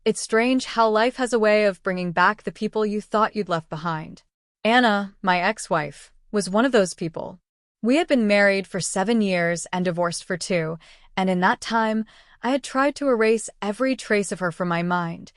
It's strange how life has a way of bringing back the people you thought you'd left behind. Anna, my ex-wife, was one of those people. We had been married for 7 years and divorced for 2, and in that time, I had tried to erase every trace of her from my mind.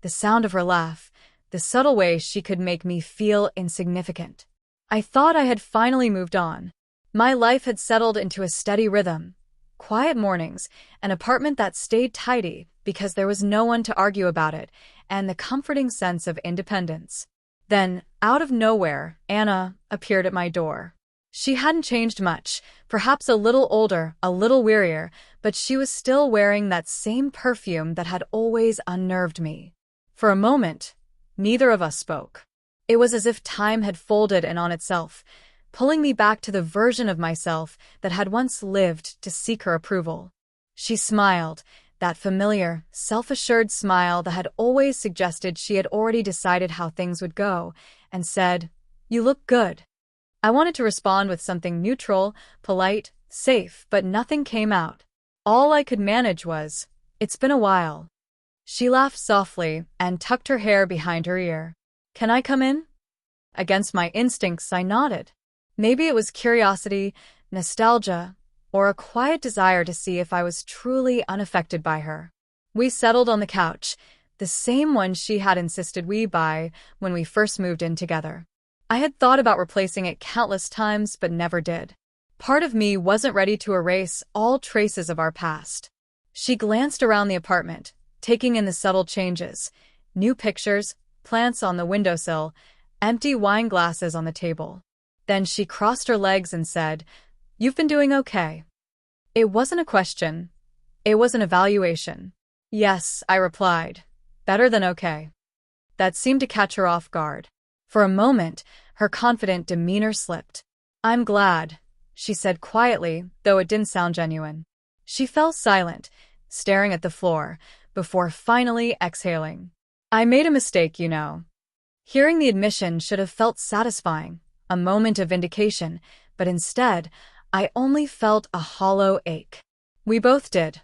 The sound of her laugh, the subtle way she could make me feel insignificant. I thought I had finally moved on. My life had settled into a steady rhythm. Quiet mornings, an apartment that stayed tidy because there was no one to argue about it, and the comforting sense of independence. Then, out of nowhere, Anna appeared at my door. She hadn't changed much, perhaps a little older, a little wearier, but she was still wearing that same perfume that had always unnerved me. For a moment, neither of us spoke. It was as if time had folded in on itself, pulling me back to the version of myself that had once lived to seek her approval. She smiled, that familiar, self-assured smile that had always suggested she had already decided how things would go, and said, "You look good." I wanted to respond with something neutral, polite, safe, but nothing came out. All I could manage was, "It's been a while." She laughed softly and tucked her hair behind her ear. "Can I come in?" Against my instincts, I nodded. Maybe it was curiosity, nostalgia, or a quiet desire to see if I was truly unaffected by her. We settled on the couch, the same one she had insisted we buy when we first moved in together. I had thought about replacing it countless times, but never did. Part of me wasn't ready to erase all traces of our past. She glanced around the apartment, taking in the subtle changes. New pictures, plants on the windowsill, empty wine glasses on the table. Then she crossed her legs and said, "You've been doing okay." It wasn't a question. It was an evaluation. "Yes," I replied. "Better than okay." That seemed to catch her off guard. For a moment, her confident demeanor slipped. "I'm glad," she said quietly, though it didn't sound genuine. She fell silent, staring at the floor, before finally exhaling. "I made a mistake, you know." Hearing the admission should have felt satisfying, a moment of vindication, but instead, I only felt a hollow ache. "We both did,"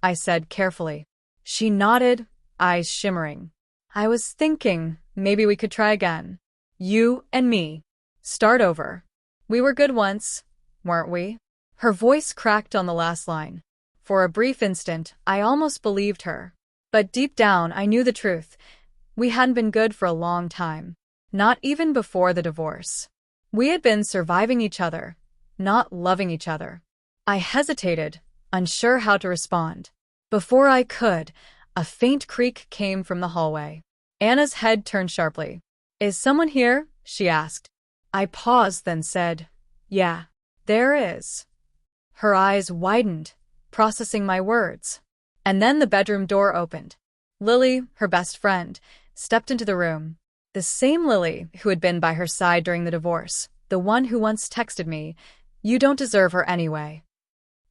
I said carefully. She nodded, eyes shimmering. "I was thinking maybe we could try again. You and me. Start over. We were good once, weren't we?" Her voice cracked on the last line. For a brief instant, I almost believed her. But deep down, I knew the truth. We hadn't been good for a long time. Not even before the divorce. We had been surviving each other, not loving each other. I hesitated, unsure how to respond. Before I could, a faint creak came from the hallway. Anna's head turned sharply. "Is someone here?" she asked. I paused, then said, "Yeah, there is." Her eyes widened, processing my words. And then the bedroom door opened. Lily, her best friend, stepped into the room. The same Lily who had been by her side during the divorce, the one who once texted me, "You don't deserve her anyway."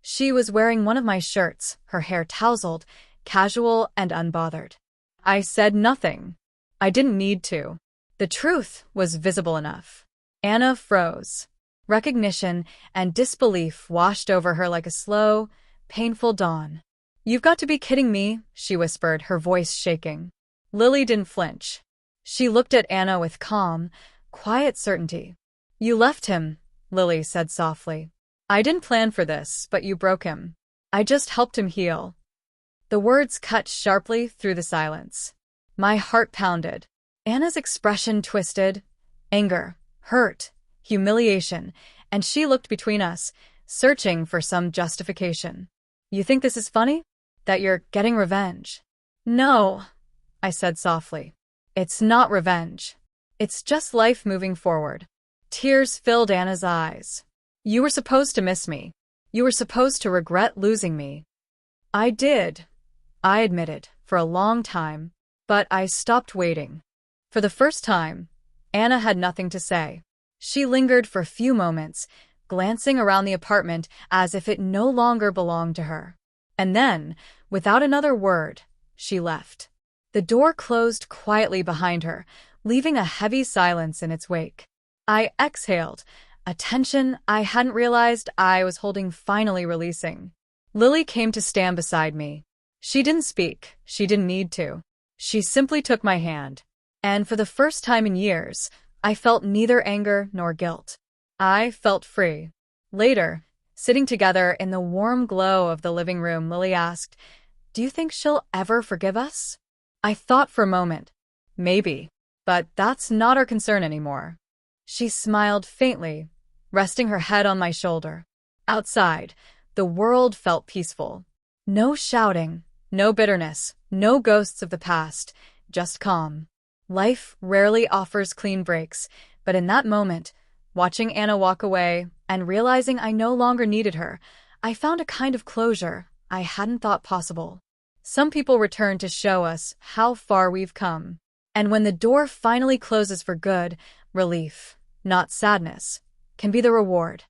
She was wearing one of my shirts, her hair tousled, casual and unbothered. I said nothing. I didn't need to. The truth was visible enough. Anna froze. Recognition and disbelief washed over her like a slow, painful dawn. "You've got to be kidding me," she whispered, her voice shaking. Lily didn't flinch. She looked at Anna with calm, quiet certainty. "You left him," Lily said softly. "I didn't plan for this, but you broke him. I just helped him heal." The words cut sharply through the silence. My heart pounded. Anna's expression twisted. Anger, hurt, humiliation, and she looked between us, searching for some justification. "You think this is funny? That you're getting revenge?" "No," I said softly. "It's not revenge. It's just life moving forward." Tears filled Anna's eyes. "You were supposed to miss me. You were supposed to regret losing me." "I did," I admitted, "for a long time. But I stopped waiting." For the first time, Anna had nothing to say. She lingered for a few moments, glancing around the apartment as if it no longer belonged to her. And then, without another word, she left. The door closed quietly behind her, leaving a heavy silence in its wake. I exhaled, a tension I hadn't realized I was holding finally releasing. Lily came to stand beside me. She didn't speak, she didn't need to. She simply took my hand, and for the first time in years, I felt neither anger nor guilt. I felt free. Later, sitting together in the warm glow of the living room, Lily asked, "Do you think she'll ever forgive us?" I thought for a moment. Maybe. But that's not our concern anymore. She smiled faintly, resting her head on my shoulder. Outside, the world felt peaceful. No shouting, no bitterness, no ghosts of the past, just calm. Life rarely offers clean breaks, but in that moment, watching Anna walk away and realizing I no longer needed her, I found a kind of closure I hadn't thought possible. Some people return to show us how far we've come. And when the door finally closes for good, relief, not sadness, can be the reward.